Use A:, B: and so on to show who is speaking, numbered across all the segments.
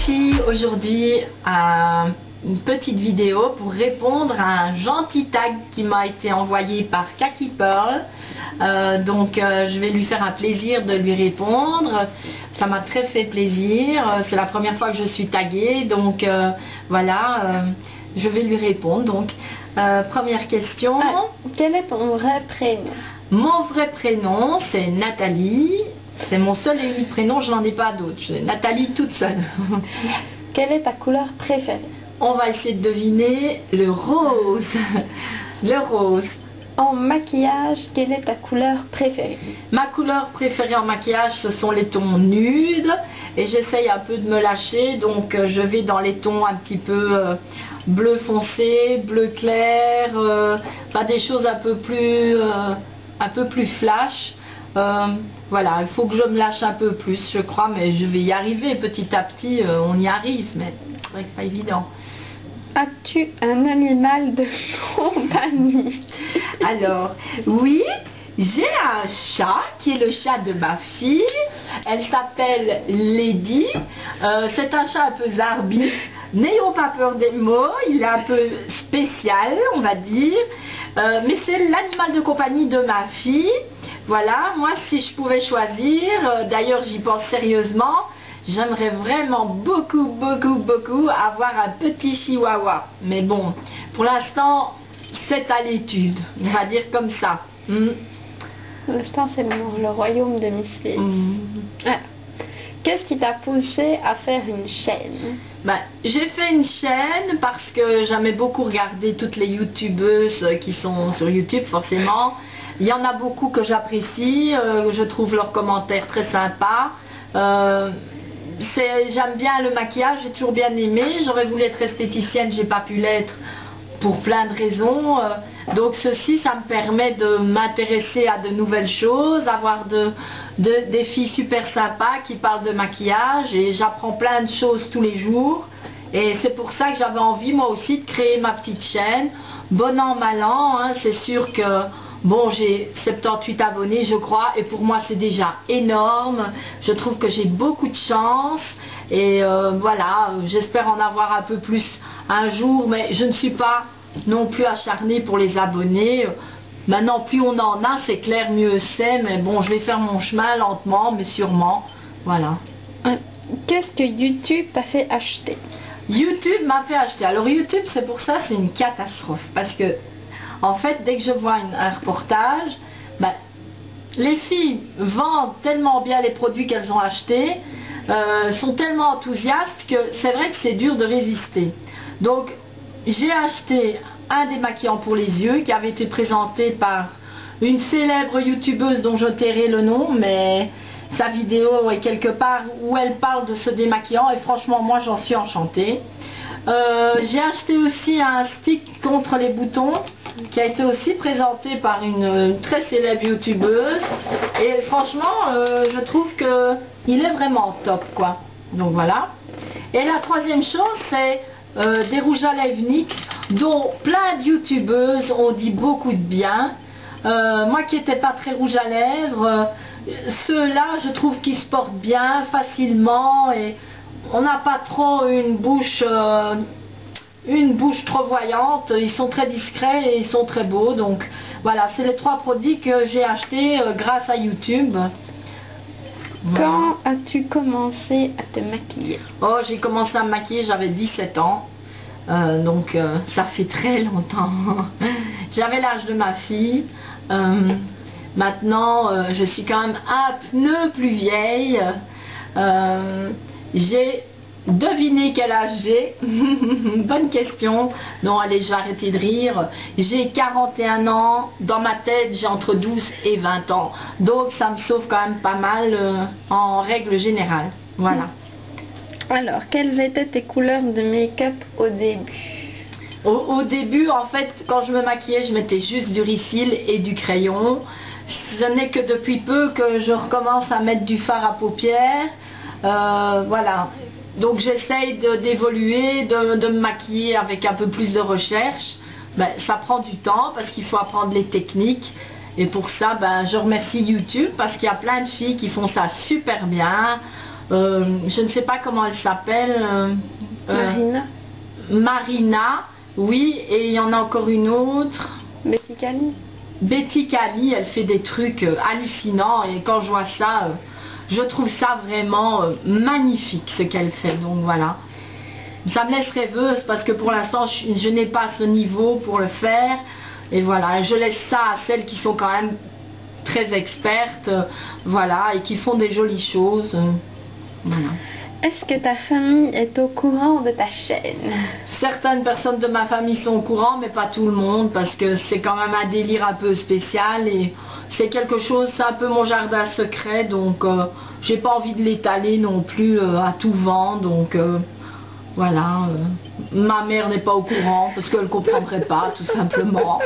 A: filles, aujourd'hui une petite vidéo pour répondre à un gentil tag qui m'a été envoyé par Kaki Pearl. Je vais lui faire un plaisir de lui répondre. Ça m'a très fait plaisir. C'est la première fois que je suis taguée, donc je vais lui répondre. Donc, première question.
B: Quel est ton vrai prénom?
A: Mon vrai prénom, c'est Nathalie. C'est mon seul et unique prénom, je n'en ai pas d'autre. C'est Nathalie toute seule.
B: Quelle est ta couleur préférée?
A: On va essayer de deviner le rose. Le rose.
B: En maquillage, quelle est ta couleur préférée?
A: Ma couleur préférée en maquillage, ce sont les tons nudes. Et j'essaye un peu de me lâcher. Donc je vais dans les tons un petit peu bleu foncé, bleu clair. Des choses un peu plus flash. Voilà, il faut que je me lâche un peu plus, je crois, mais je vais y arriver petit à petit, on y arrive, mais c'est vrai que c'est pas évident.
B: As-tu un animal de compagnie?
A: Alors, oui, j'ai un chat qui est le chat de ma fille. Elle s'appelle Lady. C'est un chat un peu zarbi. N'ayons pas peur des mots, il est un peu spécial, on va dire. Mais c'est l'animal de compagnie de ma fille. Voilà, moi si je pouvais choisir, d'ailleurs j'y pense sérieusement, j'aimerais vraiment beaucoup avoir un petit chihuahua. Mais bon, pour l'instant, c'est à l'étude, on va dire comme ça.
B: Pour l'instant, c'est le royaume de Misfits. Qu'est-ce qui t'a poussé à faire une chaîne?
A: J'ai fait une chaîne parce que j'aimais beaucoup regarder toutes les youtubeuses qui sont sur YouTube, forcément. Il y en a beaucoup que j'apprécie, je trouve leurs commentaires très sympas. J'aime bien le maquillage, j'ai toujours bien aimé. J'aurais voulu être esthéticienne, j'ai pas pu l'être pour plein de raisons. Donc ceci, ça me permet de m'intéresser à de nouvelles choses, avoir des filles super sympas qui parlent de maquillage, et j'apprends plein de choses tous les jours. Et c'est pour ça que j'avais envie moi aussi de créer ma petite chaîne. Bon an, mal an, hein, c'est sûr que bon, j'ai 78 abonnés, je crois, et pour moi c'est déjà énorme. Je trouve que j'ai beaucoup de chance, et voilà, j'espère en avoir un peu plus un jour, mais je ne suis pas non plus acharnée pour les abonnés. Maintenant, plus on en a, c'est clair, mieux c'est, mais bon, je vais faire mon chemin lentement, mais sûrement, voilà.
B: Qu'est-ce que YouTube t'a fait acheter?
A: YouTube m'a fait acheter. Alors YouTube, c'est pour ça, c'est une catastrophe, parce que en fait, dès que je vois un reportage, les filles vendent tellement bien les produits qu'elles ont achetés, sont tellement enthousiastes que c'est vrai que c'est dur de résister. Donc, j'ai acheté un démaquillant pour les yeux qui avait été présenté par une célèbre youtubeuse dont je tairai le nom, mais sa vidéo est quelque part où elle parle de ce démaquillant et franchement, moi, j'en suis enchantée. J'ai acheté aussi un stick contre les boutons qui a été aussi présenté par une très célèbre youtubeuse, et franchement je trouve que il est vraiment top, quoi. Donc voilà. Et la troisième chose, c'est des rouges à lèvres NYX dont plein de youtubeuses ont dit beaucoup de bien. Moi qui n'étais pas très rouge à lèvres, ceux-là je trouve qu'ils se portent bien facilement, et on n'a pas trop une bouche trop voyante. Ils sont très discrets et ils sont très beaux. Donc voilà, c'est les trois produits que j'ai achetés grâce à YouTube. Voilà.
B: Quand as-tu commencé à te maquiller?
A: Oh, j'ai commencé à me maquiller, j'avais 17 ans. Donc ça fait très longtemps. J'avais l'âge de ma fille. Maintenant, je suis quand même un pneu plus vieille. J'ai deviné quel âge j'ai. Bonne question. Non, allez, je vais arrêter de rire. J'ai 41 ans. Dans ma tête, j'ai entre 12 et 20 ans. Donc, ça me sauve quand même pas mal en règle générale. Voilà.
B: Alors, quelles étaient tes couleurs de make-up au début?
A: Au début, en fait, quand je me maquillais, je mettais juste du ricil et du crayon. Ce n'est que depuis peu que je recommence à mettre du fard à paupières. Voilà. Donc j'essaye d'évoluer, de me maquiller avec un peu plus de recherche. Ça prend du temps parce qu'il faut apprendre les techniques. Et pour ça, je remercie YouTube parce qu'il y a plein de filles qui font ça super bien. je ne sais pas comment elle s'appelle.
B: Marina.
A: Marina, oui, et il y en a encore une autre.
B: Betty Cali.
A: Betty Cali, elle fait des trucs hallucinants et quand je vois ça, je trouve ça vraiment magnifique ce qu'elle fait. Donc voilà, ça me laisse rêveuse parce que pour l'instant je n'ai pas ce niveau pour le faire et voilà, je laisse ça à celles qui sont quand même très expertes, voilà, et qui font des jolies choses, voilà.
B: Est-ce que ta famille est au courant de ta chaîne?
A: Certaines personnes de ma famille sont au courant, mais pas tout le monde, parce que c'est quand même un délire un peu spécial et c'est quelque chose, c'est un peu mon jardin secret, donc j'ai pas envie de l'étaler non plus à tout vent, donc voilà. Ma mère n'est pas au courant parce qu'elle comprendrait pas, tout simplement.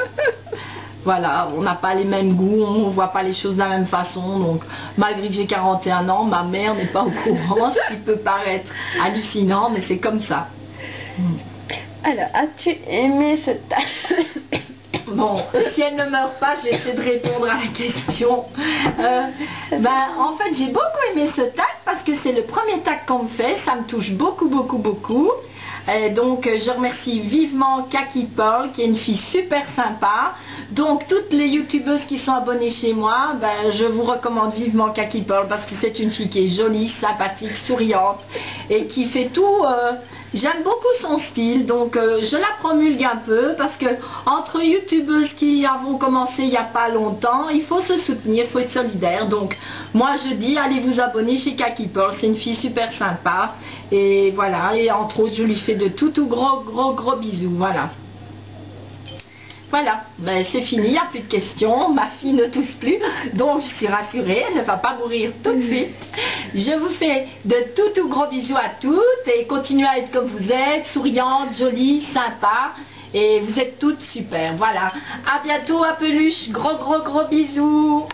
A: Voilà, on n'a pas les mêmes goûts, on ne voit pas les choses de la même façon, donc malgré que j'ai 41 ans, ma mère n'est pas au courant, ce qui peut paraître hallucinant, mais c'est comme ça.
B: Alors, as-tu aimé ce tag?
A: Bon, si elle ne meurt pas, je vais essayer de répondre à la question. En fait, j'ai beaucoup aimé ce tag parce que c'est le premier tag qu'on me fait, ça me touche beaucoup, beaucoup, beaucoup. Donc je remercie vivement Kaki Pearl qui est une fille super sympa. Donc toutes les youtubeuses qui sont abonnées chez moi, je vous recommande vivement Kaki Pearl parce que c'est une fille qui est jolie, sympathique, souriante et qui fait tout. J'aime beaucoup son style, donc je la promulgue un peu parce que entre youtubeuses qui avons commencé il n'y a pas longtemps, il faut se soutenir, il faut être solidaire. Donc moi je dis allez vous abonner chez Kaki Pearl, c'est une fille super sympa et voilà, et entre autres je lui fais de tout gros bisous, voilà. Voilà, c'est fini, il n'y a plus de questions, ma fille ne tousse plus, donc je suis rassurée, elle ne va pas mourir tout de suite. Je vous fais de tout gros bisous à toutes et continuez à être comme vous êtes, souriante, jolie, sympa, et vous êtes toutes super, voilà. À bientôt à Peluche, gros bisous.